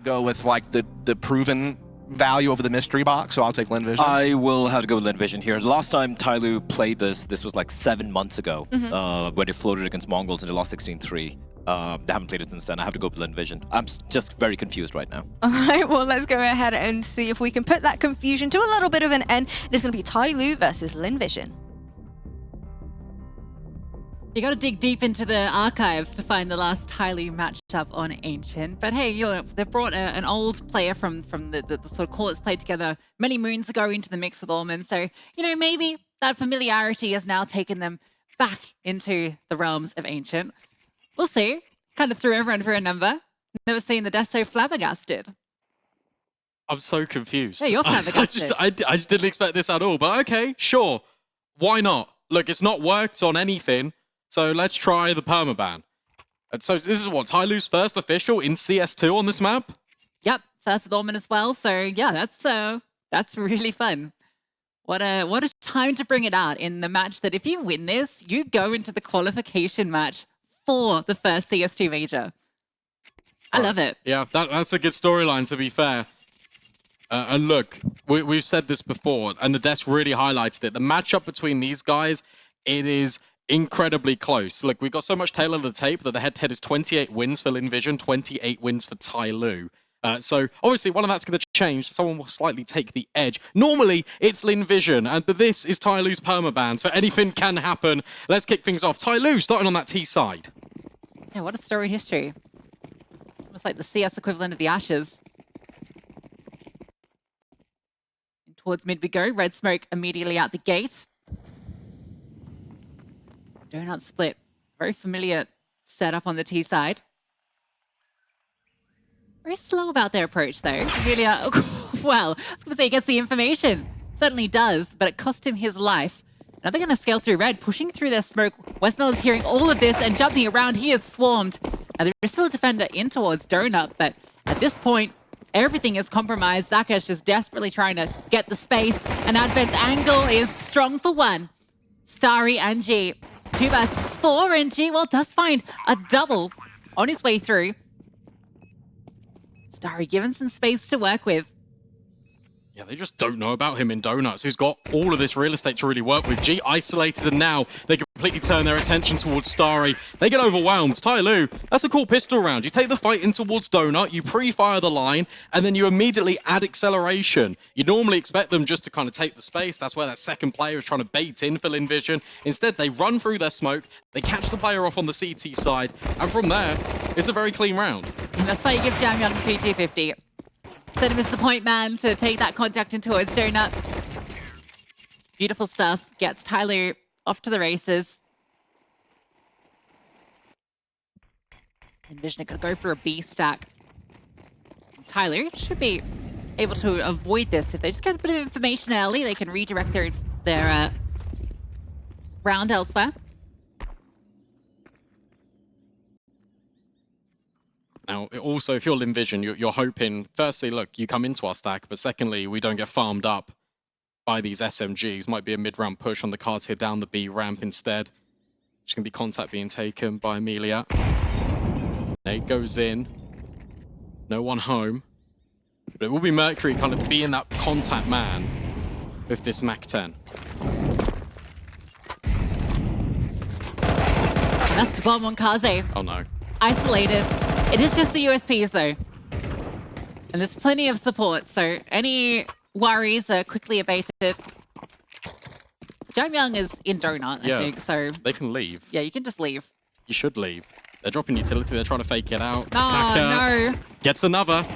go with like the proven value over the mystery box, so I'll take Lynn Vision. I will have to go with Lynn Vision here. The last time Tyloo played this was like 7 months ago, where they floated against MongolZ and they lost 16-3. They haven't played it since then. I have to go with Lynn Vision. I'm just very confused right now. All right, well, let's go ahead and see if we can put that confusion to a little bit of an end. It's going to be Tyloo versus Lynn Vision. You got to dig deep into the archives to find the last Tyloo matchup on Ancient. But hey, you know, they've brought an old player from the sort of call it's played together many moons ago into the mix with Orman. So, you know, maybe that familiarity has now taken them back into the realms of Ancient. We'll see. Kind of threw everyone for a number. Never seen the death so flabbergasted. I'm so confused. Yeah, you're flabbergasted. I just didn't expect this at all. But okay, sure. Why not? Look, it's not worked on anything. So let's try the permaban. And so this is what, Tyloo's first official in CS2 on this map? Yep, first with Orman as well. So yeah, that's really fun. What a time to bring it out in the match that if you win this, you go into the qualification match for the first CS2 Major. I love it. Yeah, that's a good storyline, to be fair. And look, we've said this before, and the desk really highlighted it. The matchup between these guys, it is incredibly close. Look, we've got so much tail of the tape that the head-to-head is 28 wins for Lynn Vision, 28 wins for Tyloo. So obviously one of that's going to change. Someone will slightly take the edge. Normally it's Lynn Vision, but this is Tyloo's permaban, so anything can happen. Let's kick things off. Tyloo starting on that T side. Yeah, what a story history. Almost like the CS equivalent of the Ashes. And towards mid we go. Red smoke immediately out the gate. Donut split. Very familiar setup on the T side. Very slow about their approach, though. Really, well, I was going to say he gets the information. Certainly does, but it cost him his life. Now they're going to scale through red, pushing through their smoke. Westmell is hearing all of this and jumping around. He is swarmed. Now there is still a defender in towards Donut, but at this point, everything is compromised. Zakesh is desperately trying to get the space. And Advent's angle is strong for one. Starry and G. 2 versus 4, and G, well, does find a double on his way through. Starry given some space to work with. Yeah, they just don't know about him in Donuts, who's got all of this real estate to really work with. G isolated, and now they completely turn their attention towards Starry. They get overwhelmed. Tyloo, that's a cool pistol round. You take the fight in towards Donut, you pre-fire the line, and then you immediately add acceleration. You normally expect them just to kind of take the space. That's where that second player is trying to bait in for Lynn Vision. Instead, they run through their smoke, they catch the player off on the CT side, and from there, it's a very clean round. And that's why you give Jamyon the P250. Send him as the point man to take that contact in towards Donut. Beautiful stuff. Gets Tyloo off to the races. And Vision are going to go for a B stack. Tyloo should be able to avoid this. If they just get a bit of information early, they can redirect their round elsewhere. Now, also, if you're Lynn Vision, you're hoping, firstly, look, you come into our stack, but secondly, we don't get farmed up by these SMGs. Might be a mid-round push on the cards here down the B ramp instead. Just going to be contact being taken by Amelia. Nate goes in. No one home. But it will be Mercury kind of being that contact man with this MAC-10. That's the bomb on Kaze. Oh, no. Isolated. It is just the USPs, though. And there's plenty of support, so any worries are quickly abated. Jamyoung is in Donut, I think, so... They can leave. Yeah, you can just leave. You should leave. They're dropping utility, they're trying to fake it out. Oh, Saka no. Gets another.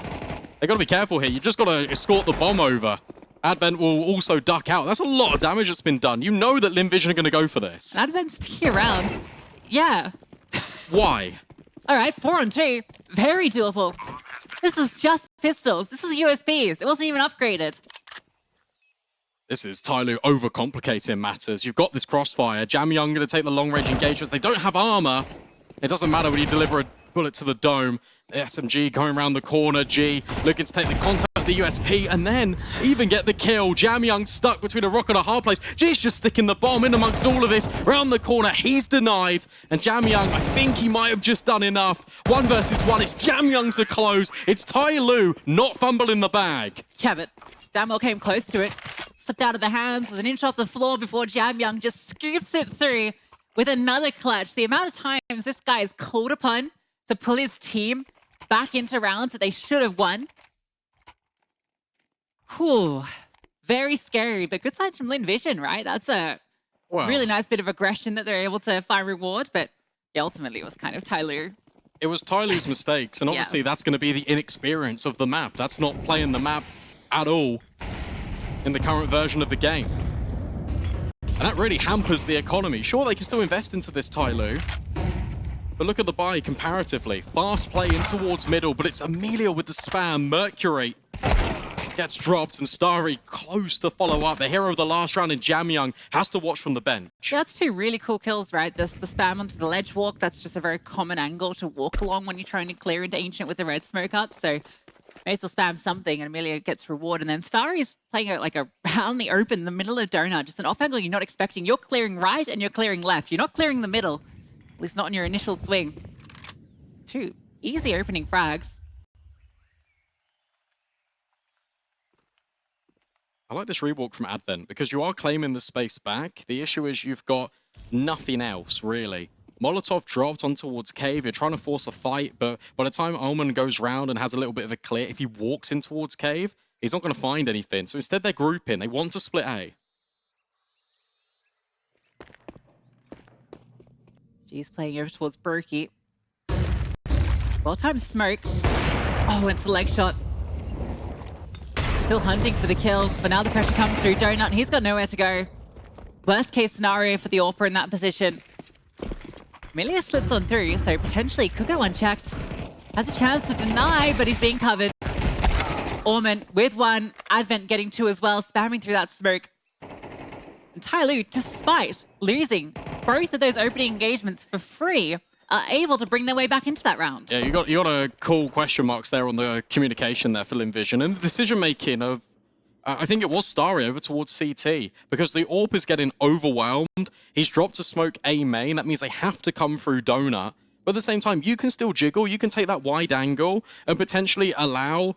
They got to be careful here. You just got to escort the bomb over. Advent will also duck out. That's a lot of damage that's been done. You know that Lynn Vision are going to go for this. Advent's sticking around. Yeah. Why? All right, 4 on 2. Very doable. This is just pistols. This is USBs. It wasn't even upgraded. This is Tyloo overcomplicating matters. You've got this crossfire. Jamyoung going to take the long-range engagements. They don't have armor. It doesn't matter when you deliver a bullet to the dome. The SMG going around the corner. G looking to take the contact the USP and then even get the kill. JiJieHao stuck between a rock and a hard place. Ji's just sticking the bomb in amongst all of this. Round the corner, he's denied. And JiJieHao, I think he might have just done enough. 1 versus 1, it's JiJieHao to close. It's Tyloo not fumbling the bag. Yeah, but Damo came close to it. Slipped out of the hands, was an inch off the floor before JiJieHao just scoops it through with another clutch. The amount of times this guy is called upon to pull his team back into rounds that they should have won. Whew. Very scary, but good signs from Lynn Vision, right? That's a really nice bit of aggression that they're able to find reward, but yeah, ultimately it was kind of Tyloo. It was Tyloo's mistakes, and obviously that's going to be the inexperience of the map. That's not playing the map at all in the current version of the game. And that really hampers the economy. Sure, they can still invest into this Tyloo, but look at the buy comparatively. Fast play in towards middle, but it's Amelia with the spam. Mercury gets dropped, and Starry close to follow up. The hero of the last round in JiJieHao has to watch from the bench. That's 2 really cool kills, right? The spam onto the ledge walk, that's just a very common angle to walk along when you're trying to clear into Ancient with the red smoke up. So may as well spam something, and Amelia gets reward. And then Starry's playing out like around the open in the middle of Donut, just an off angle you're not expecting. You're clearing right and you're clearing left. You're not clearing the middle, at least not on your initial swing. 2 easy opening frags. I like this rewalk from Advent because you are claiming the space back. The issue is you've got nothing else, really. Molotov dropped on towards Cave. You're trying to force a fight, but by the time Omen goes round and has a little bit of a clear, if he walks in towards Cave, he's not going to find anything. So instead, they're grouping. They want to split A. G's playing over towards Brokey. Well-timed smoke. Oh, it's a leg shot. Still hunting for the kill, but now the pressure comes through. Donut, he's got nowhere to go. Worst case scenario for the AWPer in that position. Amelia slips on through, so potentially could go unchecked. Has a chance to deny, but he's being covered. Orman with 1, Advent getting 2 as well, spamming through that smoke. And Tyloo, despite losing both of those opening engagements for free, are able to bring their way back into that round. Yeah, you got a cool question marks there on the communication there for Lynn Vision, and the decision making of I think it was Starry over towards CT because the AWP is getting overwhelmed. He's dropped to smoke A main. That means they have to come through Donut. But at the same time, you can still jiggle. You can take that wide angle and potentially allow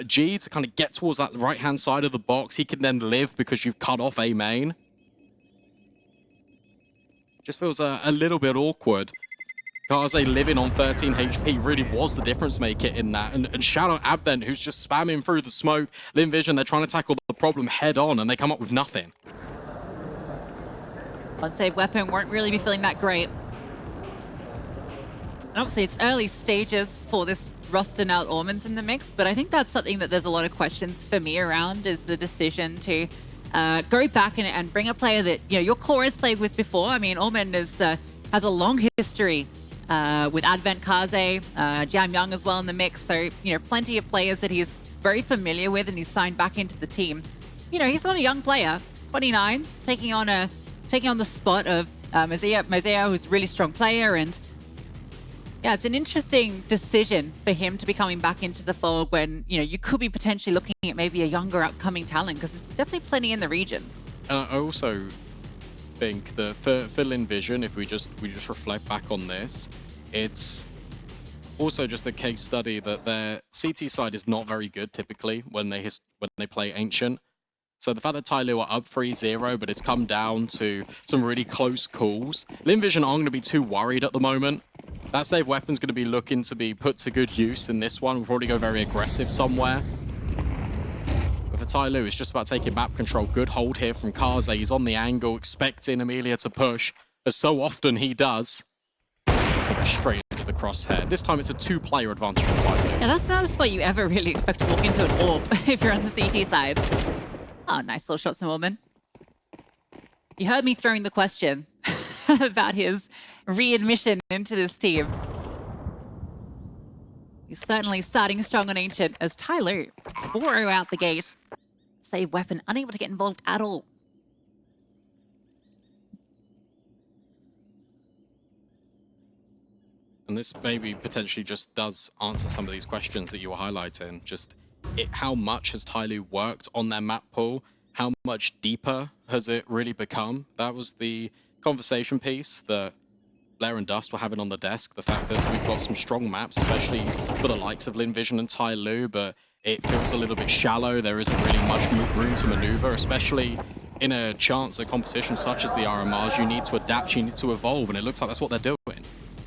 G to kind of get towards that right-hand side of the box. He can then live because you've cut off A main. Just feels a little bit awkward. Kaze living on 13 HP really was the difference maker in that. And shout out Advent, who's just spamming through the smoke. Lynn Vision, they're trying to tackle the problem head on, and they come up with nothing. Unsaved weapon won't really be feeling that great. And obviously, it's early stages for this roster now. Orman's in the mix, but I think that's something that there's a lot of questions for me around, is the decision to go back and bring a player that your core has played with before. I mean, Orman has a long history with Advent, Kaze, JiJieHao as well in the mix. So, plenty of players that he's very familiar with, and he's signed back into the team. He's not a young player, 29, taking on the spot of MongolZ, who's a really strong player. And yeah, it's an interesting decision for him to be coming back into the fold when, you could be potentially looking at maybe a younger upcoming talent, because there's definitely plenty in the region. And I also think that for Lynn Vision, if we just reflect back on this, it's also just a case study that their CT side is not very good typically when they play Ancient. So the fact that Tyloo are up 3-0, but it's come down to some really close calls. Lynn Vision aren't going to be too worried at the moment. That save weapon's going to be looking to be put to good use in this one. We'll probably go very aggressive somewhere. But for Tyloo, it's just about taking map control. Good hold here from Kaze. He's on the angle, expecting Amelia to push, as so often he does. Straight into the crosshair. This time it's a 2-player advantage for Tyloo. Yeah, that's not a spot you ever really expect to walk into an AWP if you're on the CT side. Oh, nice little shots from Orman. You heard me throwing the question about his readmission into this team. He's certainly starting strong on Ancient as Tyloo 4-0 out the gate. Save weapon, unable to get involved at all. And this maybe potentially just does answer some of these questions that you were highlighting. Just how much has Tyloo worked on their map pool? How much deeper has it really become? That was the conversation piece that Blair and Dust were having on the desk. The fact that we've got some strong maps, especially for the likes of Lynn Vision and Tyloo, but it feels a little bit shallow. There isn't really much room to maneuver, especially in a chance at competition such as the RMRs. You need to adapt, you need to evolve, and it looks like that's what they're doing.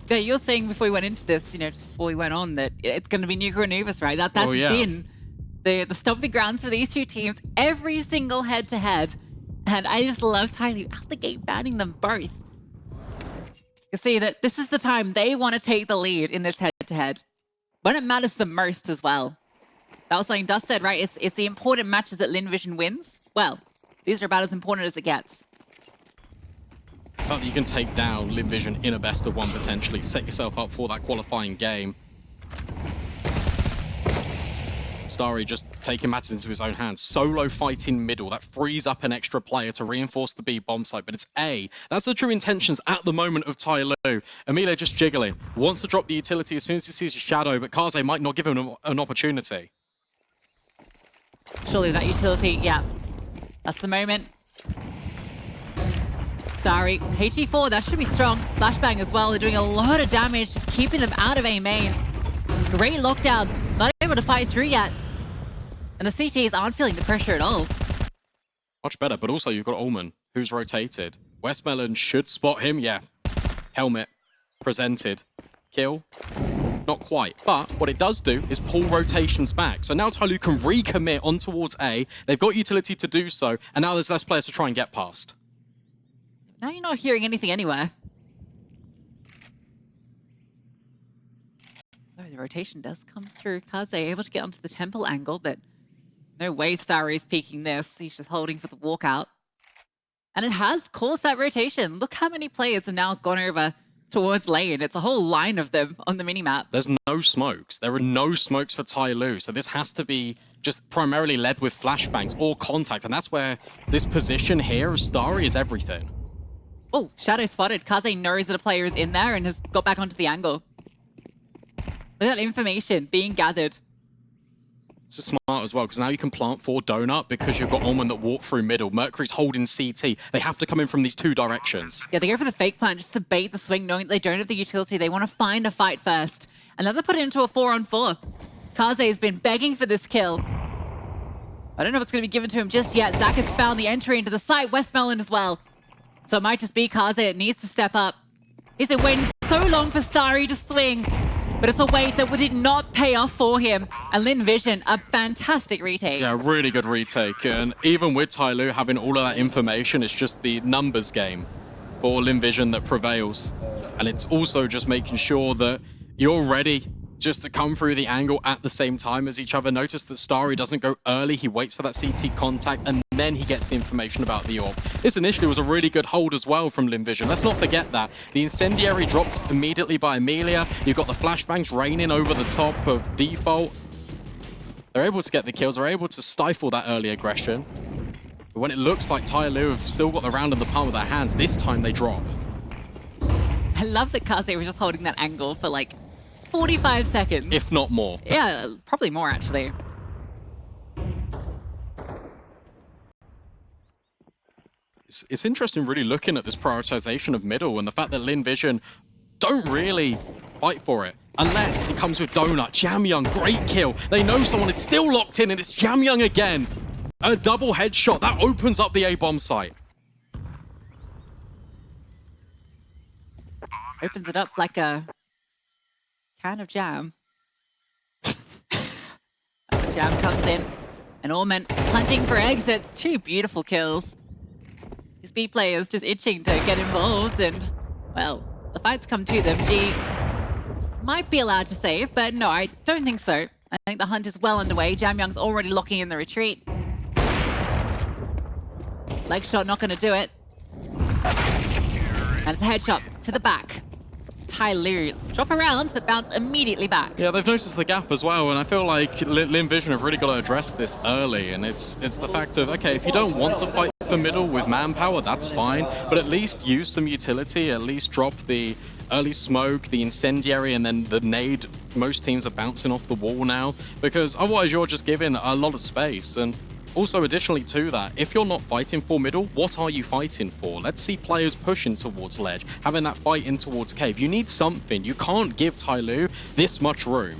Yeah, you're saying before we went into this, before we went on, that it's going to be Nuka and Uvus, right? That's been the stomping grounds for these two teams, every single head-to-head. And I just love Tyloo out the gate banning them both. You see that this is the time they want to take the lead in this head-to-head, when it matters the most as well. That was something Dust said, right? It's the important matches that Lynn Vision wins. Well, these are about as important as it gets. The fact that you can take down Lynn Vision in a best of one potentially, set yourself up for that qualifying game. Starry just taking matters into his own hands. Solo fighting middle. That frees up an extra player to reinforce the B bomb site, but it's A. That's the true intentions at the moment of Tyloo. Emile just jiggling. Wants to drop the utility as soon as he sees a shadow, but Kaze might not give him an opportunity. Surely that utility, yeah. That's the moment. Starry, HE4, that should be strong. Flashbang as well. They're doing a lot of damage, just keeping them out of A main. Great lockdown. Not able to fight through yet. And the CTs aren't feeling the pressure at all. Much better, but also you've got Ullman, who's rotated. Westmelon should spot him, yeah. Helmet, presented. Kill, not quite. But what it does do is pull rotations back. So now Tyloo can recommit on towards A. They've got utility to do so, and now there's less players to try and get past. Now you're not hearing anything anywhere. Oh, the rotation does come through. Kaze able to get onto the temple angle, but no way Starry's peeking this. He's just holding for the walkout. And it has caused that rotation. Look how many players have now gone over towards lane. It's a whole line of them on the minimap. There's no smokes. There are no smokes for Tyloo, so this has to be just primarily led with flashbangs or contact, and that's where this position here of Starry is everything. Oh, shadow spotted. Kaze knows that a player is in there and has got back onto the angle. Look at that information being gathered. This is smart as well, because now you can plant for Donut because you've got Ullman that walk through middle. Mercury's holding CT. They have to come in from these two directions. Yeah, they go for the fake plant just to bait the swing, knowing that they don't have the utility. They want to find a fight first. And then they put it into a 4-on-4. Kaze has been begging for this kill. I don't know what's going to be given to him just yet. Zach has found the entry into the site. Westmelon as well. So it might just be Kaze. It needs to step up. He's been waiting so long for Starry to swing. But it's a wait that did not pay off for him. And Lynn Vision, a fantastic retake. Yeah, really good retake. And even with Tyloo having all of that information, it's just the numbers game for Lynn Vision that prevails. And it's also just making sure that you're ready just to come through the angle at the same time as each other. Notice that Starry doesn't go early. He waits for that CT contact, and then he gets the information about the orb. This initially was a really good hold as well from Lynn Vision. Let's not forget that. The incendiary dropped immediately by Amelia. You've got the flashbangs raining over the top of default. They're able to get the kills. They're able to stifle that early aggression. But when it looks like Tyloo have still got the round in the palm of their hands, this time they drop. I love that Kaze was just holding that angle for like 45 seconds. If not more. Yeah, probably more actually. It's interesting really looking at this prioritization of middle and the fact that Lynn Vision don't really fight for it. Unless it comes with Donut. JiJieHao, great kill. They know someone is still locked in and it's JiJieHao again. A double headshot. That opens up the A-bomb site. Opens it up like a can of jam. Jam comes in. And Orman hunting for exits. Two beautiful kills. These B players just itching to get involved, and, well, the fights come to them. G might be allowed to save, but no, I don't think so. I think the hunt is well underway. JiJieHao's already locking in the retreat. Leg shot not going to do it. And it's a headshot to the back. Tyloo drop around, but bounce immediately back. Yeah, they've noticed the gap as well, and I feel like Lynn Vision have really got to address this early, and it's the fact of, okay, if you don't want to fight for middle with manpower, that's fine, but at least use some utility, at least drop the early smoke, the incendiary, and then the nade. Most teams are bouncing off the wall now because otherwise you're just giving a lot of space. And also additionally to that, if you're not fighting for middle, what are you fighting for? Let's see players pushing towards ledge, having that fight in towards cave. You need something. You can't give Tyloo this much room.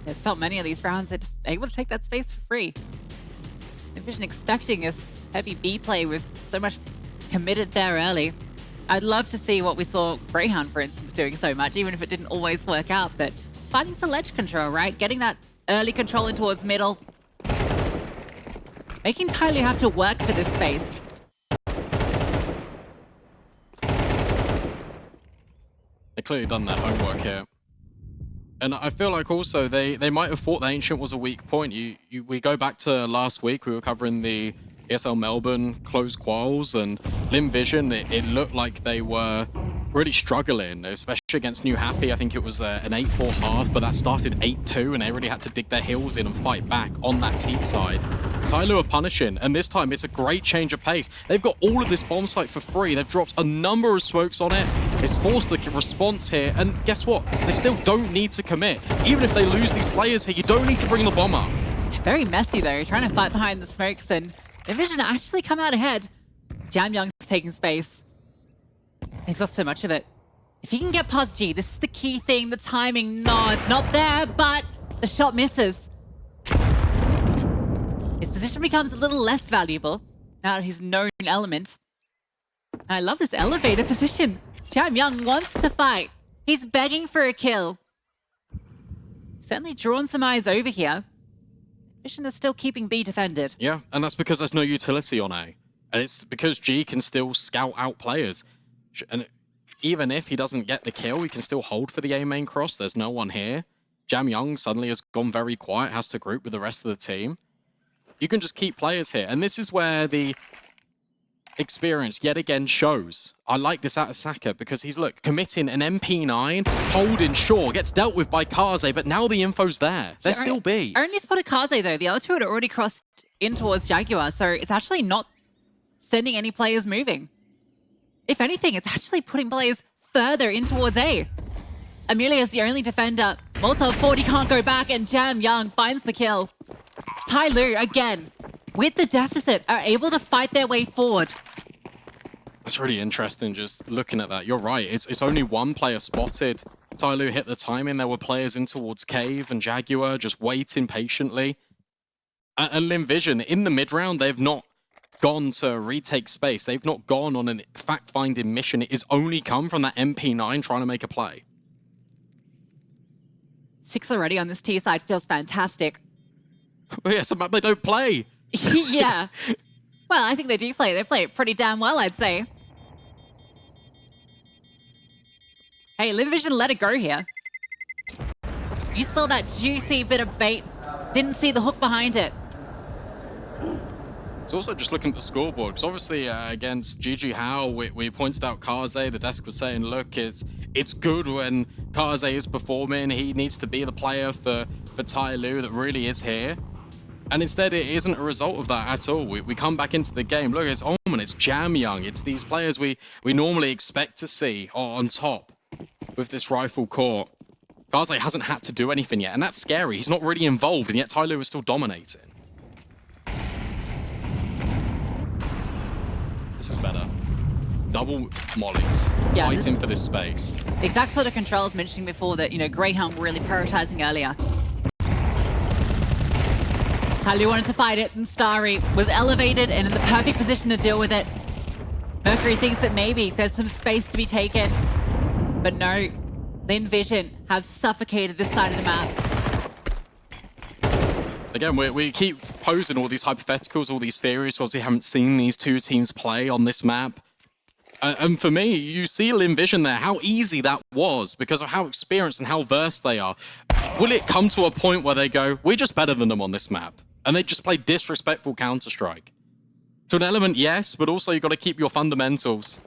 It's felt many of these rounds are just able to take that space for free. Lynn Vision expecting this heavy B play with so much committed there early. I'd love to see what we saw Grayhound, for instance, doing so much, even if it didn't always work out. But fighting for ledge control, right? Getting that early control in towards middle. Making Tyloo have to work for this space. They clearly done their homework here. And I feel like also they might have thought the Ancient was a weak point. We go back to last week, we were covering the ESL Melbourne closed quals, and Lynn Vision, it looked like they were really struggling, especially against New Happy. I think it was an 8-4 half, but that started 8-2, and they really had to dig their heels in and fight back on that T side. Tyloo are punishing, and this time it's a great change of pace. They've got all of this bomb site for free. They've dropped a number of smokes on it. It's forced a response here, and guess what? They still don't need to commit. Even if they lose these players here, you don't need to bring the bomb up. Very messy though, trying to fight behind the smokes, and Lynn Vision actually come out ahead. JiJieHao's taking space. He's got so much of it. If he can get past G, this is the key thing, the timing. No, it's not there, but the shot misses. His position becomes a little less valuable now that he's known element. And I love this elevator position. JiJieHao wants to fight. He's begging for a kill. Certainly drawn some eyes over here. Vision is still keeping B defended. Yeah, and that's because there's no utility on A. And it's because G can still scout out players. And even if he doesn't get the kill, he can still hold for the A main cross. There's no one here. JiJieHao suddenly has gone very quiet, has to group with the rest of the team. You can just keep players here. And this is where the experience yet again shows. I like this out of Saka because he's, look, committing an MP9, holding short, gets dealt with by Kaze, but now the info's there. There's still B. Only spotted Kaze though. The other two had already crossed in towards Jaguar, so it's actually not sending any players moving. If anything, it's actually putting players further in towards A. Amelia's the only defender. Molotov 40 can't go back, and JiJieHao finds the kill. Tyloo, again, with the deficit, are able to fight their way forward. That's really interesting, just looking at that. You're right, it's only one player spotted. Tyloo hit the timing. There were players in towards Cave and Jaguar just waiting patiently. And Lynn Vision, in the mid-round, they've not gone to retake space. They've not gone on a fact-finding mission. It has only come from that MP9 trying to make a play. 6 already on this T side feels fantastic. Oh yeah, so they don't play. Yeah. Well, I think they do play. They play it pretty damn well, I'd say. Hey, Lynn Vision let it go here. You saw that juicy bit of bait. Didn't see the hook behind it. It's also just looking at the scoreboard, because obviously against JiJieHao, we pointed out Kaze. The desk was saying, look, it's good when Kaze is performing. He needs to be the player for Tyloo that really is here. And instead, it isn't a result of that at all. We come back into the game. Look, it's Omen, it's JiJieHao. It's these players we normally expect to see on top with this rifle court. Kaze hasn't had to do anything yet, and that's scary. He's not really involved, and yet Tyloo is still dominating. This is better. Double mollies, Yeah, fighting for this space. The exact sort of controls mentioning before that, you know, Grayhound were really prioritizing earlier. Tyloo wanted to fight it, and Starry was elevated and in the perfect position to deal with it. Mercury thinks that maybe there's some space to be taken, but no. Lynn Vision have suffocated this side of the map. Again, we keep posing all these hypotheticals, all these theories, because we haven't seen these two teams play on this map. And for me, you see Lynn Vision there, how easy that was because of how experienced and how versed they are. Will it come to a point where they go, we're just better than them on this map? And they just play disrespectful Counter-Strike? To an element, yes, but also you've got to keep your fundamentals.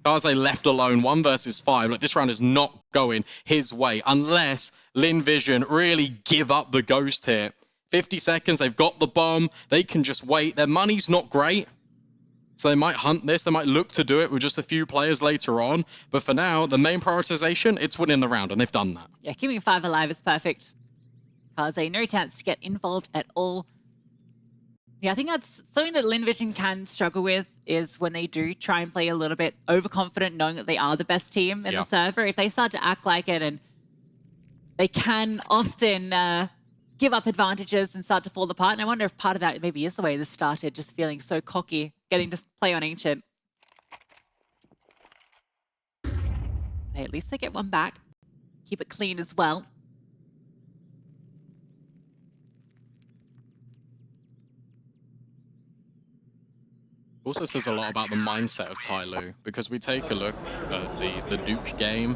Kaze left alone, 1 versus 5. Look, this round is not going his way unless Lynn Vision really give up the ghost here. 50 seconds, they've got the bomb. They can just wait. Their money's not great. So they might hunt this, they might look to do it with just a few players later on. But for now, the main prioritization, it's winning the round, and they've done that. Yeah, keeping 5 alive is perfect. Kaze, no chance to get involved at all. Yeah, I think that's something that Lynn Vision can struggle with, is when they do try and play a little bit overconfident, knowing that they are the best team in the server. If they start to act like it, and they can often give up advantages and start to fall apart. And I wonder if part of that maybe is the way this started, just feeling so cocky, getting to play on Ancient. Hey, at least they get one back. Keep it clean as well. Also says a lot about the mindset of Tyloo, because we take a look at the Duke game,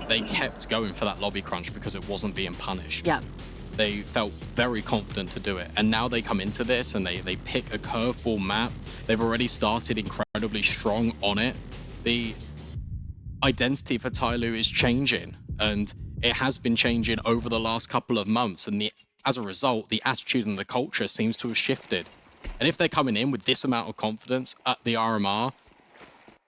they kept going for that lobby crunch because it wasn't being punished. Yeah. They felt very confident to do it, and now they come into this and they pick a curveball map. They've already started incredibly strong on it. The identity for Tyloo is changing, and it has been changing over the last couple of months, and as a result, the attitude and the culture seems to have shifted. And if they're coming in with this amount of confidence at the RMR,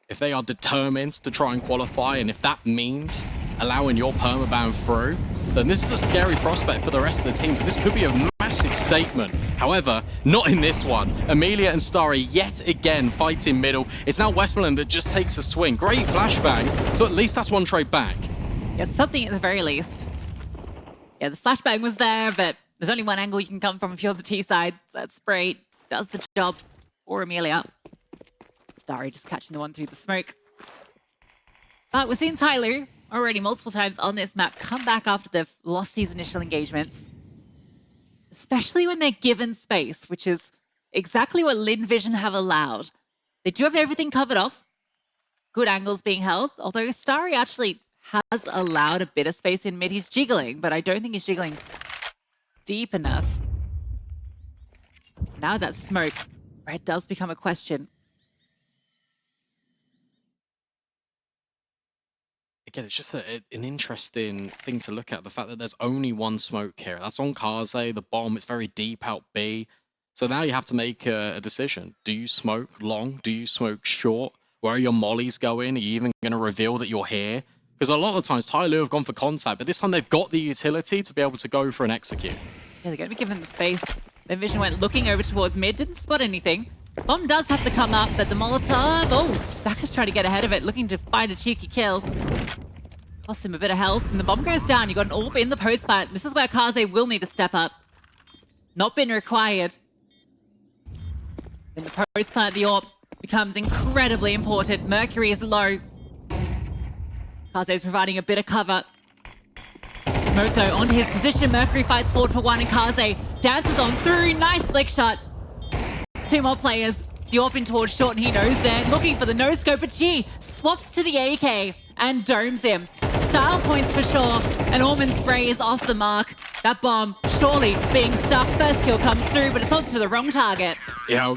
if they are determined to try and qualify, and if that means allowing your permaban through, then this is a scary prospect for the rest of the teams. This could be a massive statement. However, not in this one. Amelia and Starry yet again fighting middle. It's now Westmoreland that just takes a swing. Great flashbang, so at least that's one trade back. Yeah, it's something at the very least. Yeah, the flashbang was there, but there's only one angle you can come from if you're the T side. So that spray does the job for Amelia. Starry just catching the one through the smoke. But we're seeing Tyloo already multiple times on this map come back after they've lost these initial engagements. Especially when they're given space, which is exactly what Lynn Vision have allowed. They do have everything covered off. Good angles being held, although Starry actually has allowed a bit of space in mid. He's jiggling, but I don't think he's jiggling deep enough. Now that smoke, Red does become a question. Again, it's just an interesting thing to look at. The fact that there's only one smoke here. That's on Kaze, the bomb. It's very deep out B. So now you have to make a decision. Do you smoke long? Do you smoke short? Where are your mollies going? Are you even going to reveal that you're here? Because a lot of the times, Tyloo have gone for contact, but this time they've got the utility to be able to go for an execute. Yeah, they're going to be given the space. Lynn Vision went looking over towards mid, didn't spot anything. Bomb does have to come up, but the Molotov... Oh, Saka's trying to get ahead of it, looking to find a cheeky kill. Cost him a bit of health, and the bomb goes down. You got an AWP in the post plant. This is where Kaze will need to step up. Not been required. In the post plant, the AWP becomes incredibly important. Mercury is low. Kaze is providing a bit of cover. Smoke though onto his position. Mercury fights forward for one, and Kaze dances on through. Nice flick shot. Two more players. The AWP in towards short, and he knows they're looking for the no-scope, but G swaps to the AK and domes him. Style points for sure, and Ormond spray is off the mark. That bomb surely being stuck. First kill comes through, but it's onto the wrong target. Yeah,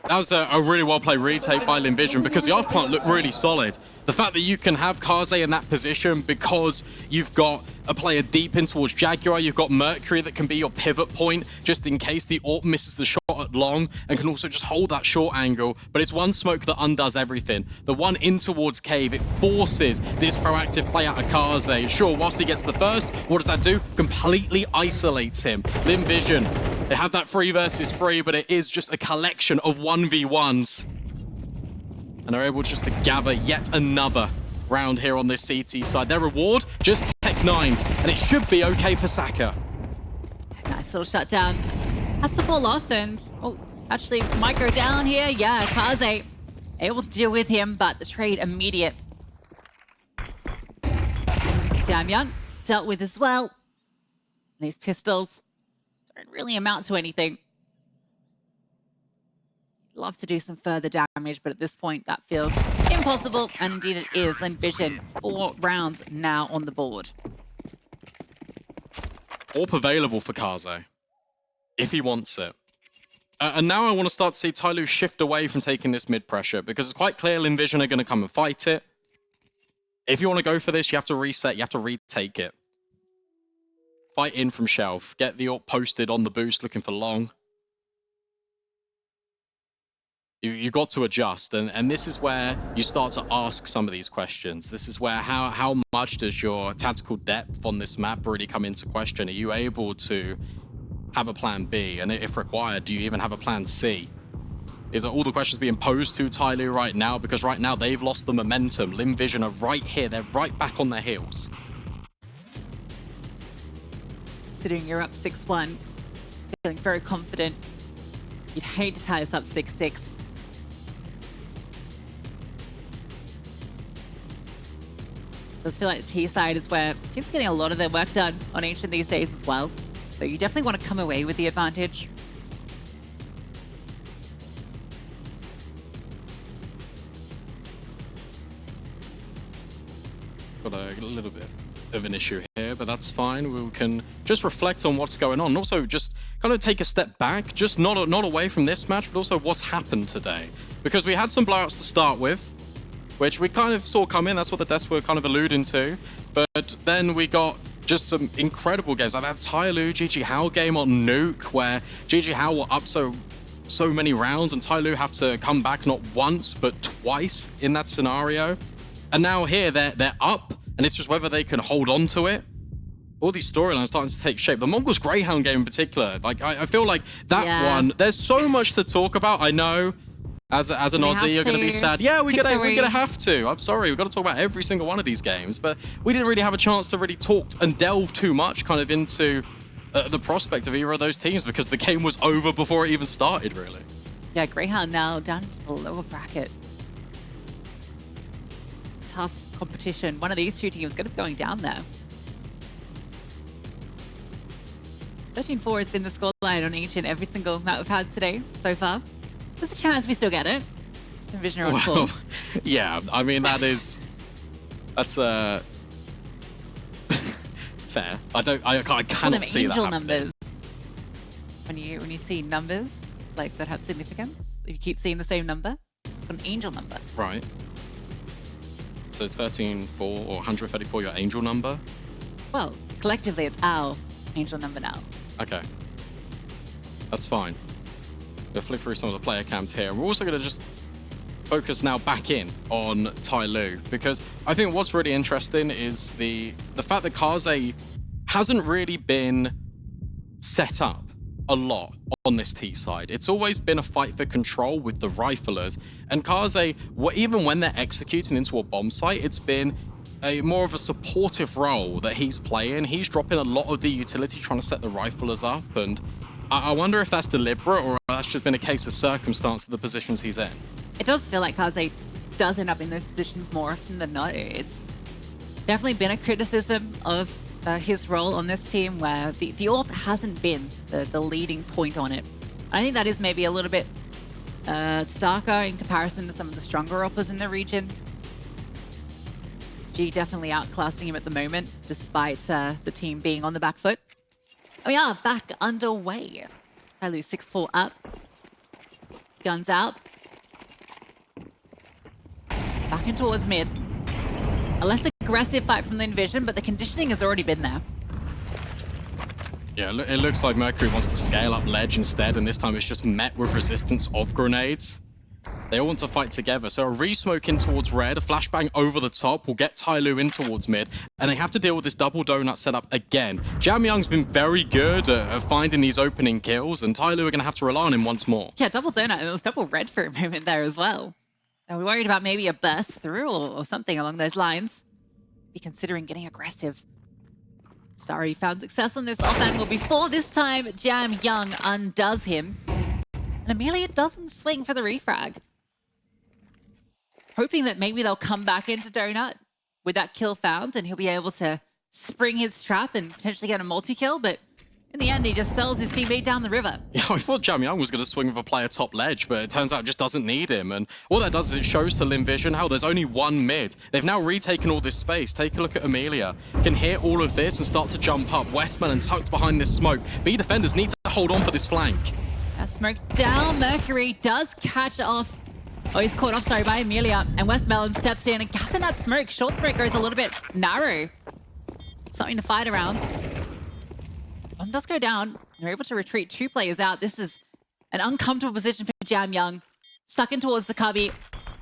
that was a really well-played retake by Lynn Vision, because the off plant looked really solid. The fact that you can have Kaze in that position because you've got a player deep in towards Jaguar, you've got Mercury that can be your pivot point just in case the AWP misses the shot at long, and can also just hold that short angle. But it's one smoke that undoes everything. The one in towards Cave, it forces this proactive play out of Kaze. Sure, whilst he gets the first, what does that do? Completely isolates him. Lynn Vision, they have that 3 versus 3, but it is just a collection of 1v1s. And they're able just to gather yet another round here on this CT side. Their reward, just Tech 9s, and it should be okay for Saka. Nice little shutdown. Has to fall off, and oh, actually might go down here. Yeah, Kaze able to deal with him, but the trade immediate. Damn Young dealt with as well. These pistols don't really amount to anything. Love to do some further damage, but at this point that feels impossible, and indeed it is. Lynn Vision, 4 rounds now on the board. AWP available for Kaze, if he wants it. And now I want to start to see Tyloo shift away from taking this mid pressure, because it's quite clear Lynn Vision are going to come and fight it. If you want to go for this, you have to reset, you have to retake it. Fight in from shelf, get the AWP posted on the boost, looking for long. You got to adjust, and this is where you start to ask some of these questions. This is where how much does your tactical depth on this map really come into question? Are you able to have a plan B, and if required, do you even have a plan C? Is all the questions being posed to Tyloo right now? Because right now they've lost the momentum. Lynn Vision are right here. They're right back on their heels. Considering you're up 6-1, feeling very confident. You'd hate to tie us up 6-6. Does feel like the T side is where teams are getting a lot of their work done on Ancient these days as well. So you definitely want to come away with the advantage. Got a little bit of an issue here, but that's fine. We can just reflect on what's going on, and also just kind of take a step back, just not away from this match, but also what's happened today. Because we had some blowouts to start with, which we kind of saw come in. That's what the devs were kind of alluding to. But then we got just some incredible games. Like that Tyloo JiJieHao game on Nuke, where JiJieHao were up so many rounds, and Tyloo have to come back not once, but twice in that scenario. And now here, they're up, and it's just whether they can hold on to it. All these storylines starting to take shape. The MongolZ Grayhound game in particular, like I feel like that one, there's so much to talk about. I know, as an Aussie, you're going to be sad. Yeah, we're gonna have to. I'm sorry, we've got to talk about every single one of these games, but we didn't really have a chance to really talk and delve too much kind of into the prospect of either of those teams, because the game was over before it even started, really. Yeah, Grayhound now down to the lower bracket. Tough competition. One of these two teams going to be going down there. 13-4 has been the scoreline on each and every single map we've had today so far. There's a chance we still get it. Vision are on full. Yeah, I mean that's fair. I cannot see that happening. Numbers. When you see numbers like that have significance, if you keep seeing the same number, an angel number. Right. So it's 13-4 or 134 your angel number? Well, collectively it's our angel number now. Okay. That's fine. We'll flick through some of the player cams here. And we're also going to just focus now back in on Tyloo, because I think what's really interesting is the fact that Kaze hasn't really been set up a lot on this T side. It's always been a fight for control with the riflers, and Kaze, even when they're executing into a bomb site, it's been more of a supportive role that he's playing. He's dropping a lot of the utility trying to set the riflers up, and I wonder if that's deliberate or that's just been a case of circumstance of the positions he's in. It does feel like Kaze does end up in those positions more often than not. It's definitely been a criticism of his role on this team, where the AWP hasn't been the leading point on it. I think that is maybe a little bit starker in comparison to some of the stronger AWPers in the region. G definitely outclassing him at the moment, despite the team being on the back foot. We are back underway. Tyloo 6-4 up. Guns out. Back in towards mid. A less aggressive fight from Lynn Vision, but the conditioning has already been there. Yeah, it looks like Mercury wants to scale up ledge instead, and this time it's just met with resistance of grenades. They all want to fight together, so a re-smoke in towards red, a flashbang over the top will get Tyloo in towards mid, and they have to deal with this double donut setup again. JiJieHao's been very good at finding these opening kills, and Tyloo are going to have to rely on him once more. Yeah, double donut, and it was double red for a moment there as well. Are we worried about maybe a burst through or something along those lines? Be considering getting aggressive. Starry found success on this off angle before this time JiJieHao undoes him. And Amelia doesn't swing for the refrag. Hoping that maybe they'll come back into Donut with that kill found and he'll be able to spring his trap and potentially get a multi-kill, but in the end, he just sells his teammate down the river. Yeah, I thought JiJieHao was going to swing with a player top ledge, but it turns out it just doesn't need him. And all that does is it shows to Lynn Vision how there's only one mid. They've now retaken all this space. Take a look at Amelia. Can hear all of this and start to jump up. Westman and tucked behind this smoke. B defenders need to hold on for this flank. Smoke down. Mercury does catch off. Oh, he's caught off, sorry, by Amelia. And Westmelon steps in and gap in that smoke. Short smoke goes a little bit narrow. Something to fight around. One does go down. They're able to retreat 2 players out. This is an uncomfortable position for JiJieHao. Stuck in towards the cubby.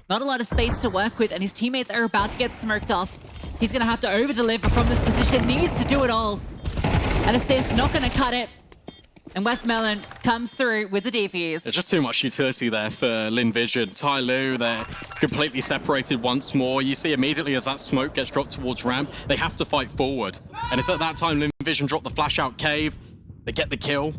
Not a lot of space to work with, and his teammates are about to get smoked off. He's going to have to over-deliver from this position. Needs to do it all. An assist, not going to cut it. And Westmelon comes through with the defuse. There's just too much utility there for Lynn Vision. Tyloo, they're completely separated once more. You see immediately as that smoke gets dropped towards ramp, they have to fight forward. And it's at that time Lynn Vision drop the flash out cave. They get the kill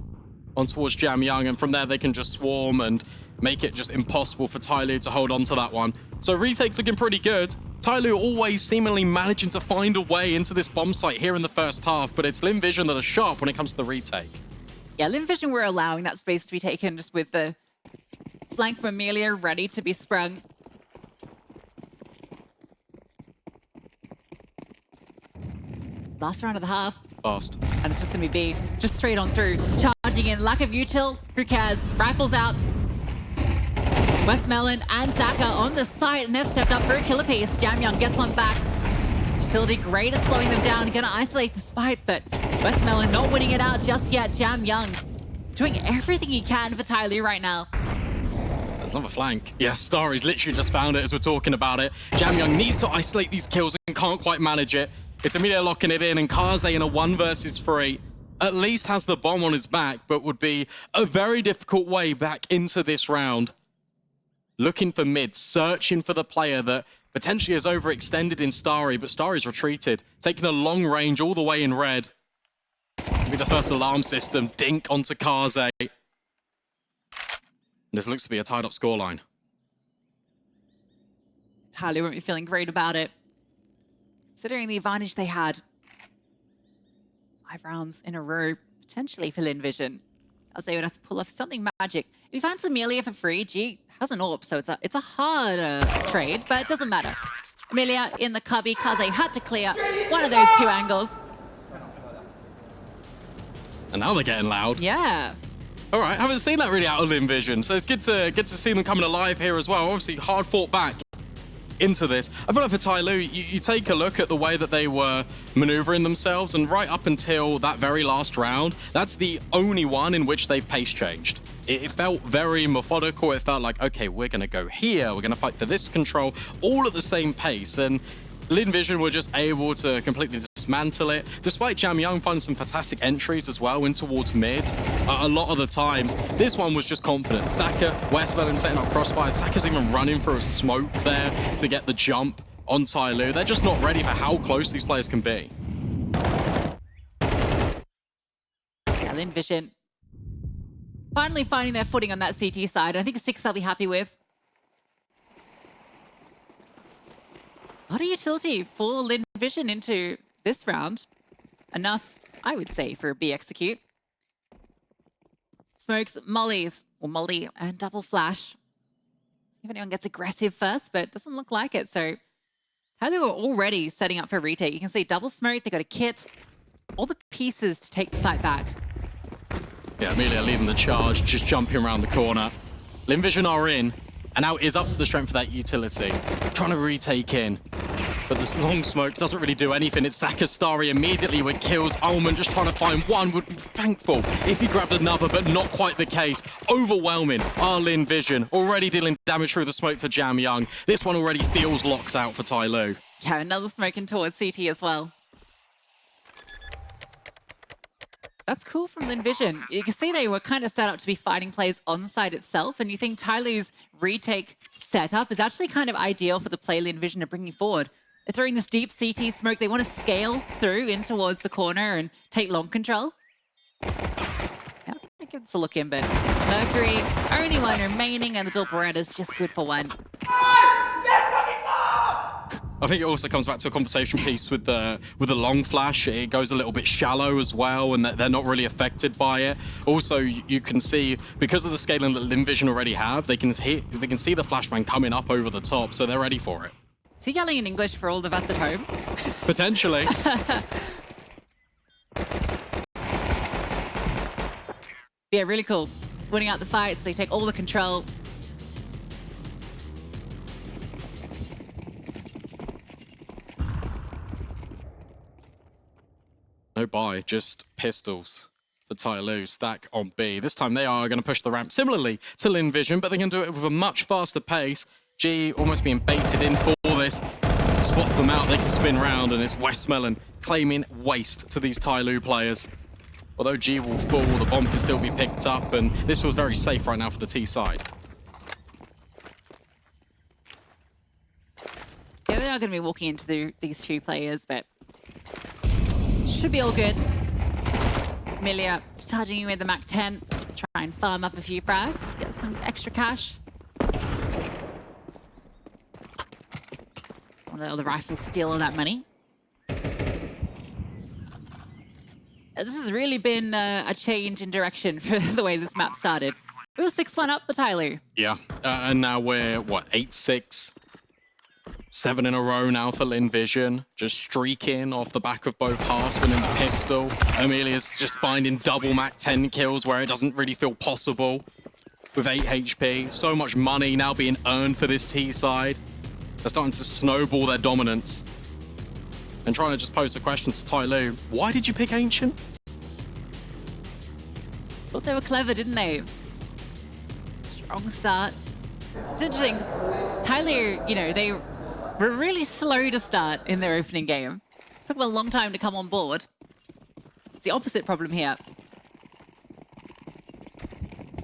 on towards JiJieHao, and from there they can just swarm and make it just impossible for Tyloo to hold on to that one. So retake's looking pretty good. Tyloo always seemingly managing to find a way into this bomb site here in the first half, but it's Lynn Vision that are sharp when it comes to the retake. Yeah, Lynn Vision were allowing that space to be taken just with the flank from Amelia ready to be sprung. Last round of the half. Fast. And it's just going to be B. Just straight on through. Charging in. Lack of util. Who cares? Rifles out. Westmelon and Zaka on the site, and they've stepped up for a killer piece. JiJieHao gets one back. Utility great at slowing them down. Going to isolate the spike, but Westmelon not winning it out just yet. JiJieHao doing everything he can for Tyloo right now. There's another flank. Yeah, Starry's literally just found it as we're talking about it. JiJieHao needs to isolate these kills and can't quite manage it. It's immediately locking it in, and Kaze in a 1 versus 3 at least has the bomb on his back, but would be a very difficult way back into this round. Looking for mid, searching for the player that potentially has overextended in Starry, but Starry's retreated, taking a long range all the way in red. Be the first alarm system, dink onto Kaze. This looks to be a tied up scoreline. Tyloo won't be feeling great about it, considering the advantage they had. 5 rounds in a row, potentially for Lynn Vision, as they would have to pull off something magic. If you find Amelia for free, G has an AWP, so it's a hard trade, but it doesn't matter. Amelia in the cubby, Kaze had to clear one of those 2 angles. And now they're getting loud. Yeah. All right, haven't seen that really out of Lynn Vision, so it's good to see them coming alive here as well. Obviously, hard fought back into this. I feel like for Tyloo, you take a look at the way that they were maneuvering themselves, and right up until that very last round, that's the only one in which they've pace changed. It felt very methodical. It felt like, okay, we're going to go here, we're going to fight for this control, all at the same pace. And Lynn Vision were just able to completely dismantle it, despite JiJieHao finding some fantastic entries as well in towards mid. A lot of the times, this one was just confidence. Saka, Westmelon setting up crossfire. Saka's even running through a smoke there to get the jump on Tyloo. They're just not ready for how close these players can be. Yeah, Lynn Vision finally finding their footing on that CT side. I think 6 I'll be happy with. A lot of utility for Lynn Vision into this round. Enough, I would say, for a B execute. Smokes, mollies, or molly and double flash. If anyone gets aggressive first, but doesn't look like it. So Tyloo are already setting up for a retake. You can see double smoke, they got a kit, all the pieces to take the site back. Yeah, Amelia leading the charge, just jumping around the corner. Lynn Vision are in, and now it is up to the strength of that utility. Trying to retake in, but this long smoke doesn't really do anything. It's Saka Starry immediately with kills. Ullman just trying to find one, would be thankful if he grabbed another, but not quite the case. Overwhelming are Lynn Vision, already dealing damage through the smoke to JiJieHao. This one already feels locks out for Tyloo. Yeah, another smoking towards CT as well. That's cool from Lynn Vision. You can see they were kind of set up to be fighting plays on site itself, and you think Tyloo's retake setup is actually kind of ideal for the play Lynn Vision are bringing forward. They're throwing this deep CT smoke. They want to scale through in towards the corner and take long control. Yeah, it gives us a look in, but Mercury, only one remaining, and the Double-Elimination's just good for 1. I think it also comes back to a conversation piece with the long flash. It goes a little bit shallow as well, and they're not really affected by it. Also, you can see, because of the scaling that Lynn Vision already have, they can see the flashbang coming up over the top, so they're ready for it. Is he yelling in English for all of us at home? Potentially. Yeah, really cool. Winning out the fights, they take all the control. No buy, just pistols. for Tyloo. Stack on B. This time they are going to push the ramp similarly to Lynn Vision, but they can do it with a much faster pace. G almost being baited in for this. Spots them out, they can spin round, and it's Westmelon claiming waste to these Tyloo players. Although G will fall, the bomb can still be picked up, and this was very safe right now for the T side. Yeah, they are going to be walking into these two players, but should be all good. Amelia charging in with the Mac 10, try and farm up a few frags, get some extra cash. Although the rifles steal all that money. This has really been a change in direction for the way this map started. It was 6-1 up the Tyloo. Yeah, and now we're, what, 8-6? 7 in a row now for Lynn Vision. Just streaking off the back of both halves, winning the pistol. Amelia's just finding double Mac 10 kills where it doesn't really feel possible. With 8 HP, so much money now being earned for this T side. They're starting to snowball their dominance. And trying to just pose a question to Tyloo. Why did you pick Ancient? Thought they were clever, didn't they? Strong start. It's interesting, 'cause Tyloo, you know, they were really slow to start in their opening game. Took them a long time to come on board. It's the opposite problem here.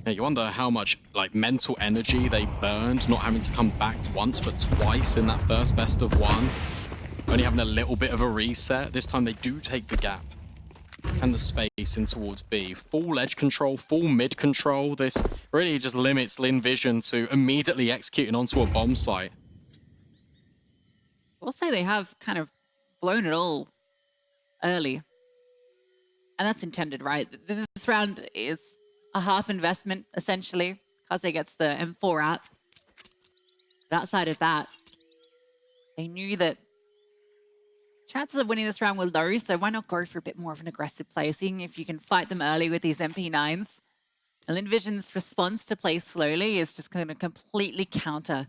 Yeah, you wonder how much mental energy they burned, not having to come back once but twice in that first best of one. Only having a little bit of a reset. This time they do take the gap and the space in towards B. Full edge control, full mid control. This really just limits Lynn Vision to immediately executing onto a bomb site. We'll say they have kind of blown it all early. And that's intended, right? This round is a half investment, essentially. Kaze gets the M4 out. But outside of that, they knew that chances of winning this round were low, so why not go for a bit more of an aggressive play, seeing if you can fight them early with these MP9s. And Lynn Vision's response to play slowly is just going to completely counter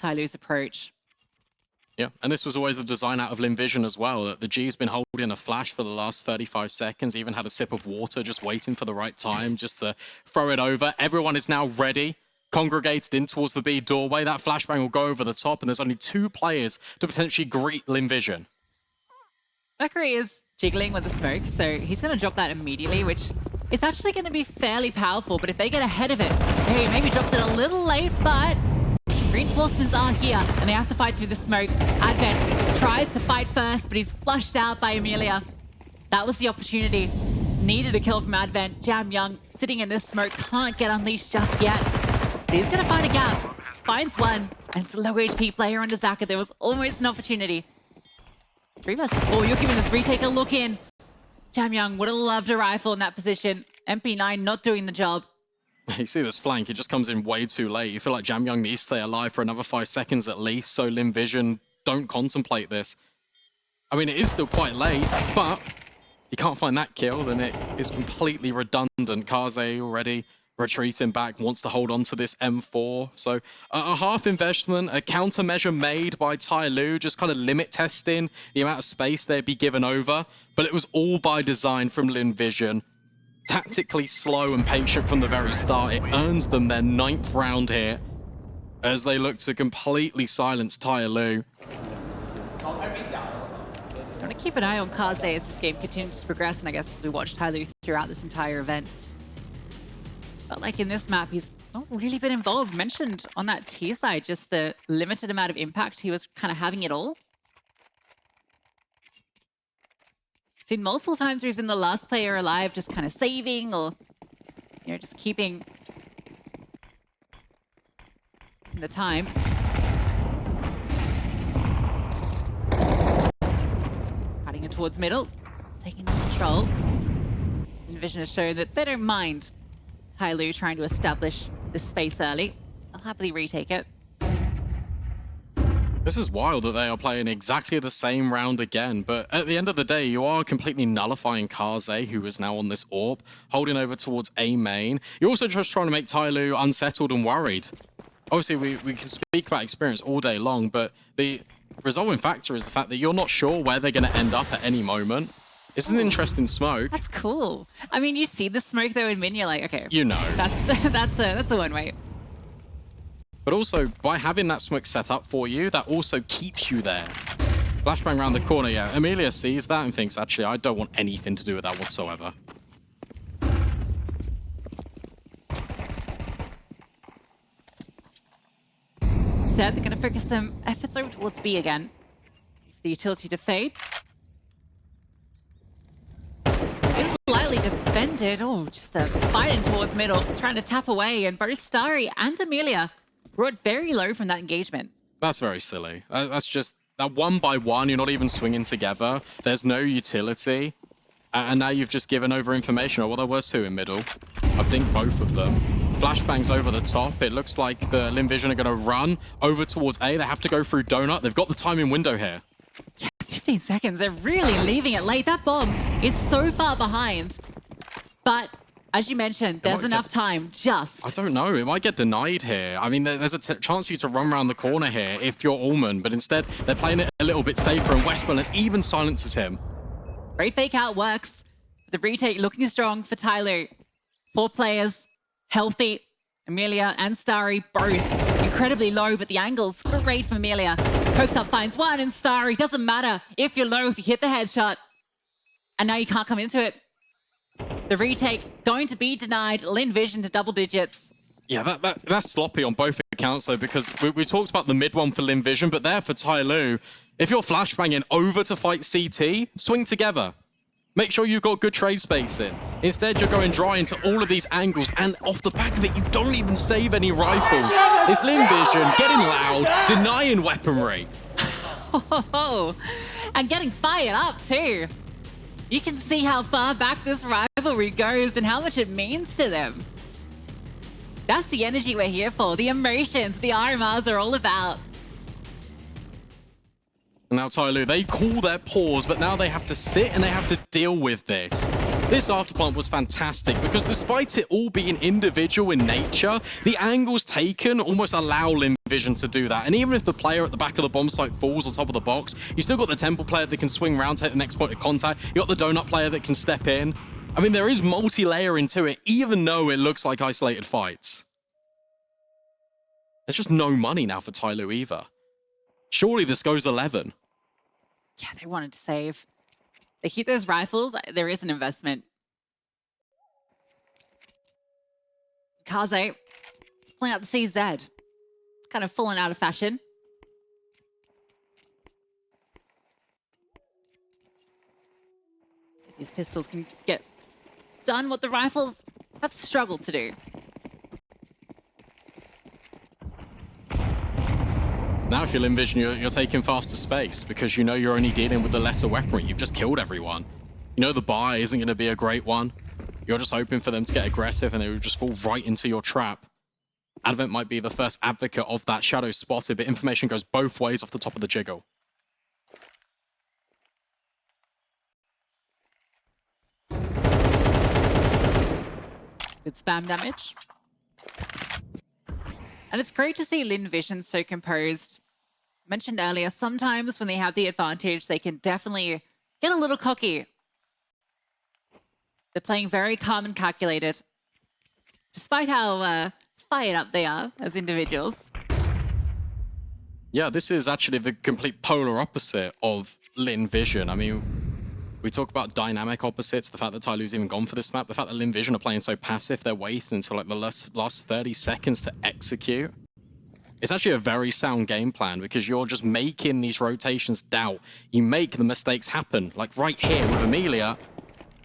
Tyloo's approach. Yeah, and this was always the design out of Lynn Vision as well, that the G's been holding a flash for the last 35 seconds, even had a sip of water, just waiting for the right time, just to throw it over. Everyone is now ready, congregated in towards the B doorway. That flashbang will go over the top, and there's only 2 players to potentially greet Lynn Vision. Mercury is jiggling with the smoke, so he's going to drop that immediately, which is actually going to be fairly powerful, but if they get ahead of it, hey, maybe dropped it a little late, but reinforcements are here, and they have to fight through the smoke. Advent tries to fight first, but he's flushed out by Amelia. That was the opportunity. Needed a kill from Advent. Jam Young sitting in this smoke, can't get unleashed just yet. But he's going to find a gap. Finds one, and it's a low HP player under Zaka. There was almost an opportunity. 3 versus 4, you're giving this retake a look in. Jam Young would have loved a rifle in that position. MP9 not doing the job. You see this flank, it just comes in way too late. You feel like Jam Young needs to stay alive for another 5 seconds at least, so Lynn Vision don't contemplate this. I mean, it is still quite late, but you can't find that kill, then it is completely redundant. Kaze already retreating back, wants to hold on to this M4. So a half investment, a countermeasure made by Tyloo, just kind of limit testing the amount of space they'd be given over. But it was all by design from Lynn Vision. Tactically slow and patient from the very start. It earns them their 9th round here as they look to completely silence Tyloo. I want to keep an eye on Kaze as this game continues to progress, and I guess we watched Tyloo throughout this entire event. But like in this map, he's not really been involved. Mentioned on that T side, just the limited amount of impact he was kind of having it all. Seen multiple times where he's been the last player alive, just kind of saving or, you know, just keeping the time. Cutting it towards middle, taking the control. Lynn Vision has shown that they don't mind Tyloo trying to establish this space early. I'll happily retake it. This is wild that they are playing exactly the same round again, but at the end of the day, you are completely nullifying Kaze, who is now on this AWP, holding over towards A main. You're also just trying to make Tyloo unsettled and worried. Obviously, we can speak about experience all day long, but the resolving factor is the fact that you're not sure where they're going to end up at any moment. It's an interesting smoke. That's cool. I mean, you see the smoke though in Min, you're like, okay, You know. that's a one-way. But also, by having that smoke set up for you, that also keeps you there. Flashbang around the corner, yeah. Amelia sees that and thinks, actually, I don't want anything to do with that whatsoever. Instead, they're going to focus some efforts over towards B again. For the utility to fade. It's slightly defended. Oh, just fighting towards middle, trying to tap away. And both Starry and Amelia brought very low from that engagement. That's very silly. That's just that 1-by-1. You're not even swinging together. There's no utility. And now you've just given over information. Oh, well, there was 2 in middle. I think both of them. Flashbangs over the top. It looks like the Lynn Vision are going to run over towards A. They have to go through Donut. They've got the timing window here. Yeah, 15 seconds. They're really leaving it late. That bomb is so far behind. But as you mentioned, there's enough time just. I don't know. It might get denied here. I mean, there's a chance for you to run around the corner here if you're Allman. But instead, they're playing it a little bit safer. And Westmoreland even silences him. Great fake out works. The retake looking strong for Tyloo. 4 players, healthy. Amelia and Starry both incredibly low, but the angle's great for Amelia. Pokes up, finds one, and Starry, doesn't matter if you're low, if you hit the headshot. And now you can't come into it. The retake going to be denied. Lynn Vision to double digits. Yeah, that's sloppy on both accounts, though, because we talked about the mid one for Lynn Vision, but there for Tyloo, if you're flashbanging over to fight CT, swing together. Make sure you've got good trade spacing. Instead, you're going dry into all of these angles, and off the back of it, you don't even save any rifles. It's Lynn Vision getting loud, denying weaponry. Oh, and getting fired up too. You can see how far back this rivalry goes and how much it means to them. That's the energy we're here for, the emotions the RMRs are all about. And now Tyloo, they call their pause, but now they have to sit and they have to deal with this. This afterplant was fantastic because despite it all being individual in nature, the angles taken almost allow Lynn Vision to do that. And even if the player at the back of the bomb site falls on top of the box, you still got the Temple player that can swing around, take the next point of contact. You got the Donut player that can step in. I mean, there is multi-layering to it, even though it looks like isolated fights. There's just no money now for Tyloo either. Surely this goes 11. Yeah, they wanted to save. They keep those rifles. There is an investment. Kaze pulling out the CZ. It's kind of fallen out of fashion. These pistols can get done what the rifles have struggled to do. Now if you're Lynn Vision, you're taking faster space because you know you're only dealing with the lesser weaponry. You've just killed everyone. You know the buy isn't going to be a great one. You're just hoping for them to get aggressive and they would just fall right into your trap. Advent might be the first advocate of that. Shadow spotted, but information goes both ways off the top of the jiggle. Good spam damage. And it's great to see Lynn Vision so composed. Mentioned earlier, sometimes when they have the advantage, they can definitely get a little cocky. They're playing very calm and calculated, despite how fired up they are as individuals. Yeah, this is actually the complete polar opposite of Lynn Vision. I mean, we talk about dynamic opposites, the fact that Tyloo's even gone for this map, the fact that Lynn Vision are playing so passive, they're waiting until like the last 30 seconds to execute. It's actually a very sound game plan because you're just making these rotations doubt. You make the mistakes happen, like right here with Amelia,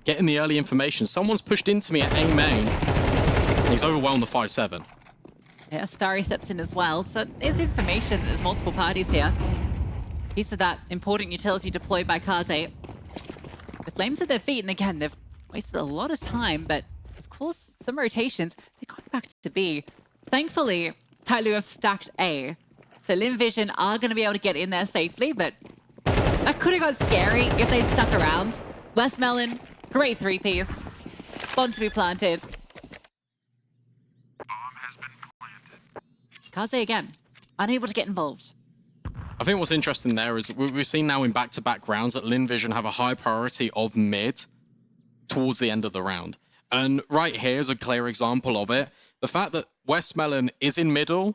getting the early information. Someone's pushed into me at A main. He's overwhelmed the 5-7. Yeah, Starry steps in as well, so there's information. There's multiple parties here. Piece of that important utility deployed by Kaze. The Flames at their feet, and again, they've wasted a lot of time, but of course, some rotations. They're going back to B. Thankfully, Tyloo have stacked A. So Lynn Vision are going to be able to get in there safely, but that could have got scary if they'd stuck around. Westmelon, great 3-piece. Bomb to be planted. Bomb has been planted. Kaze again, unable to get involved. I think what's interesting there is we've seen now in back-to-back rounds that Lynn Vision have a high priority of mid towards the end of the round. And right here is a clear example of it. The fact that Westmelon is in middle,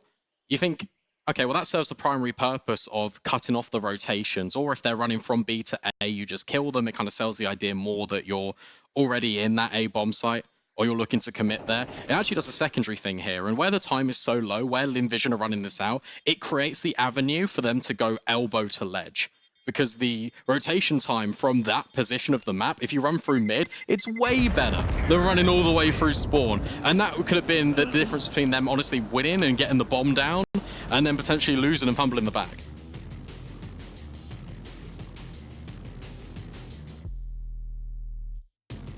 you think, okay, well, that serves the primary purpose of cutting off the rotations. Or if they're running from B to A, you just kill them. It kind of sells the idea more that you're already in that A bomb site, or you're looking to commit there. It actually does a secondary thing here. And where the time is so low, where Lynn Vision are running this out, it creates the avenue for them to go elbow to ledge. Because the rotation time from that position of the map, if you run through mid, it's way better than running all the way through spawn. And that could have been the difference between them honestly winning and getting the bomb down, and then potentially losing and fumbling the back.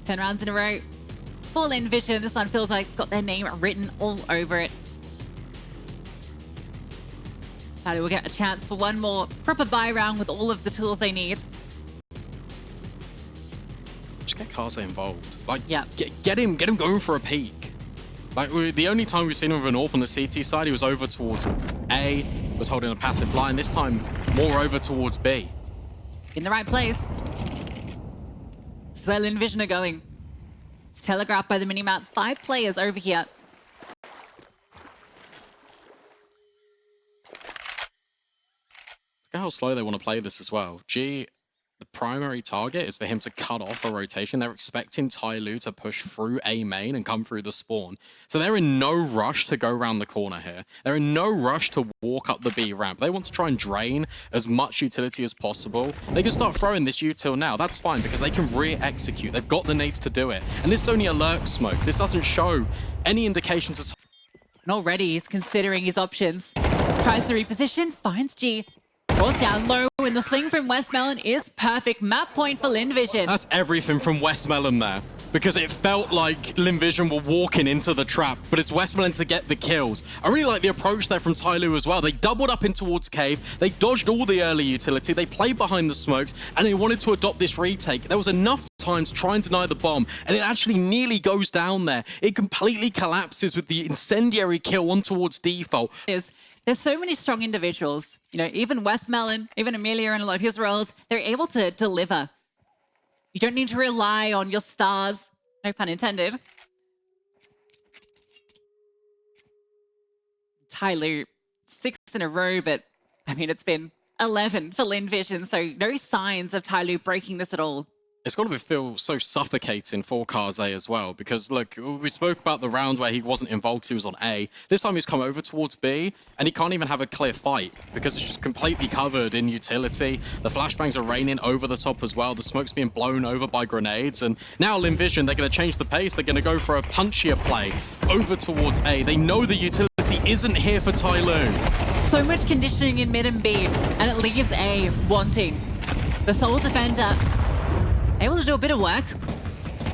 10 rounds in a row. For Lynn Vision, this one feels like it's got their name written all over it. Tyloo will get a chance for one more proper buy round with all of the tools they need. Just get Kaze involved. Like, yeah. get him going for a peek. Like, the only time we've seen him with an AWP on the CT side, he was over towards A, was holding a passive line. This time, more over towards B. In the right place. That's where Lynn Vision are going. It's telegraphed by the minimap. 5 players over here. Look at how slow they want to play this as well. G, the primary target is for him to cut off a rotation. They're expecting Tyloo to push through A main and come through the spawn. So they're in no rush to go around the corner here. They're in no rush to walk up the B ramp. They want to try and drain as much utility as possible. They can start throwing this util now. That's fine because they can re-execute. They've got the nades to do it. And this is only a lurk smoke. This doesn't show any indications at all. And already he's considering his options. Tries to reposition, finds G. Brought down low, and the swing from Westmelon is perfect. Map point for Lynn Vision. That's everything from Westmelon there. Because it felt like Lynn Vision were walking into the trap, but it's Westmelon to get the kills. I really like the approach there from Tyloo as well. They doubled up in towards cave. They dodged all the early utility. They played behind the smokes, and they wanted to adopt this retake. There was enough time to try and deny the bomb, and it actually nearly goes down there. It completely collapses with the incendiary kill on towards default. There's so many strong individuals. You know, even Westmelon, even Amelia and a lot of his roles, they're able to deliver. You don't need to rely on your stars. No pun intended. Tyloo, 6 in a row, but I mean, it's been 11 for Lynn Vision, so no signs of Tyloo breaking this at all. It's got to feel so suffocating for Kaze as well, because look, we spoke about the rounds where he wasn't involved, he was on A. This time he's come over towards B, and he can't even have a clear fight, because it's just completely covered in utility. The flashbangs are raining over the top as well, the smoke's being blown over by grenades, and now Lynn Vision, they're going to change the pace, they're going to go for a punchier play over towards A. They know the utility isn't here for Tyloo. So much conditioning in mid and B, and it leaves A wanting. The sole defender able to do a bit of work.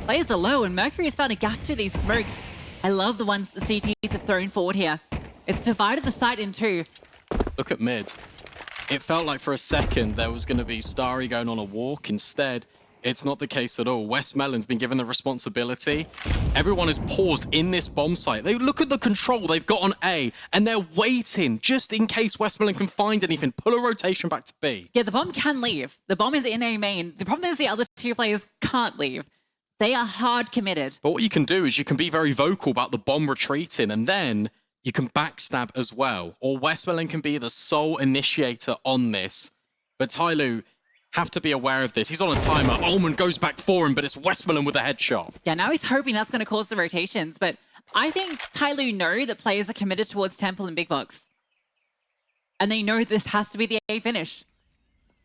Players are low, and Mercury is starting to gap through these smokes. I love the ones that CTs have thrown forward here. It's divided the site in 2. Look at mid. It felt like for a second there was going to be Starry going on a walk. Instead, it's not the case at all. Westmelon's been given the responsibility. Everyone is paused in this bomb site. They look at the control they've got on A, and they're waiting just in case Westmelon can find anything. Pull a rotation back to B. Yeah, the bomb can leave. The bomb is in A main. The problem is the other 2 players can't leave. They are hard committed. But what you can do is you can be very vocal about the bomb retreating, and then you can backstab as well. Or Westmelon can be the sole initiator on this. But Tyloo have to be aware of this. He's on a timer. Ullman goes back for him, but it's Westmelon with a headshot. Yeah, now he's hoping that's going to cause the rotations, but I think Tyloo know that players are committed towards Temple and Big Box. And they know this has to be the A finish.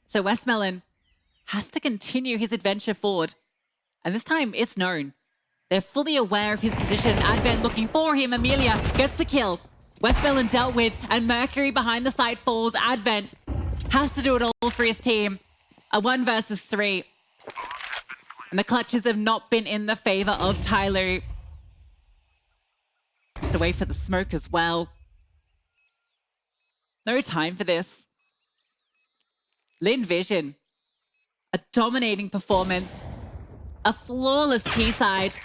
So Westmelon has to continue his adventure forward. And this time, it's known. They're fully aware of his position. Advent looking for him. Amelia gets the kill. Westmelon dealt with, and Mercury behind the site falls. Advent has to do it all for his team. A 1 versus 3. And the clutches have not been in the favor of Tyloo. Just away for the smoke as well. No time for this. Lynn Vision. A dominating performance. A flawless T-side.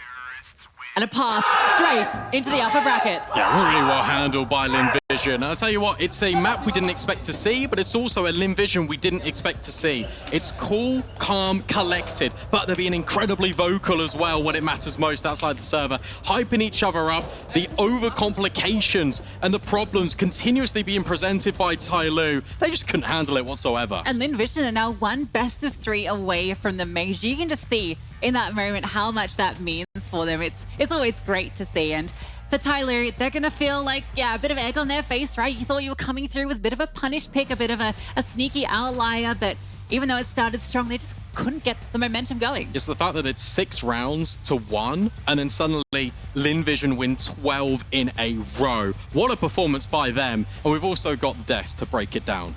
and a path straight into the upper bracket. Yeah, really well handled by Lynn Vision. I'll tell you what, it's a map we didn't expect to see, but it's also a Lynn Vision we didn't expect to see. It's cool, calm, collected, but they're being incredibly vocal as well when it matters most outside the server, hyping each other up, the overcomplications and the problems continuously being presented by Tyloo. They just couldn't handle it whatsoever. And Lynn Vision are now one best of 3 away from the major. You can just see in that moment how much that means for them. It's always great to see. And for Tyloo, they're going to feel like, yeah, a bit of egg on their face, right? You thought you were coming through with a bit of a punish pick, a bit of a sneaky outlier, but even though it started strong, they just couldn't get the momentum going. It's the fact that it's 6 rounds to 1, and then suddenly Lynn Vision win 12 in a row. What a performance by them. And we've also got the desk to break it down.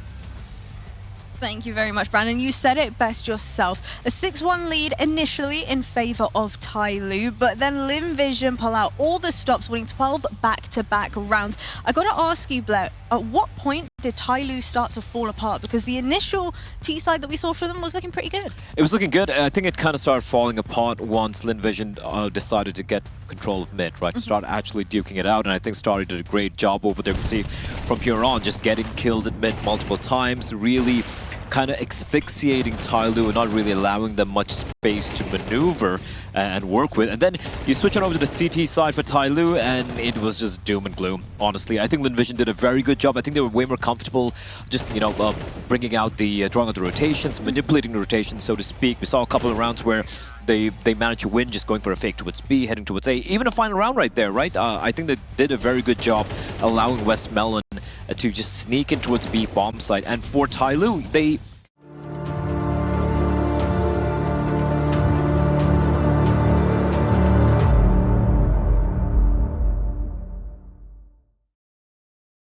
Thank you very much, Brandon. You said it best yourself. A 6-1 lead initially in favor of Tyloo, but then Lynn Vision pull out all the stops, winning 12 back-to-back rounds. I got to ask you, Blair, at what point did Tyloo start to fall apart? Because the initial T-side that we saw for them was looking pretty good. It was looking good. I think it kind of started falling apart once Lynn Vision decided to get control of mid, right? Start actually duking it out, and I think Starry did a great job over there. You can see from here on, just getting kills at mid multiple times, really kind of asphyxiating Tyloo and not really allowing them much space to maneuver and work with. And then you switch on over to the CT side for Tyloo, and it was just doom and gloom, honestly. I think Lynn Vision did a very good job. I think they were way more comfortable just, you know, bringing out the, drawing out the rotations, manipulating the rotations, so to speak. We saw a couple of rounds where they managed to win just going for a fake towards B, heading towards A. Even a final round right there, right? I think they did a very good job allowing West Melon to just sneak in towards B bomb site. And for Tyloo, they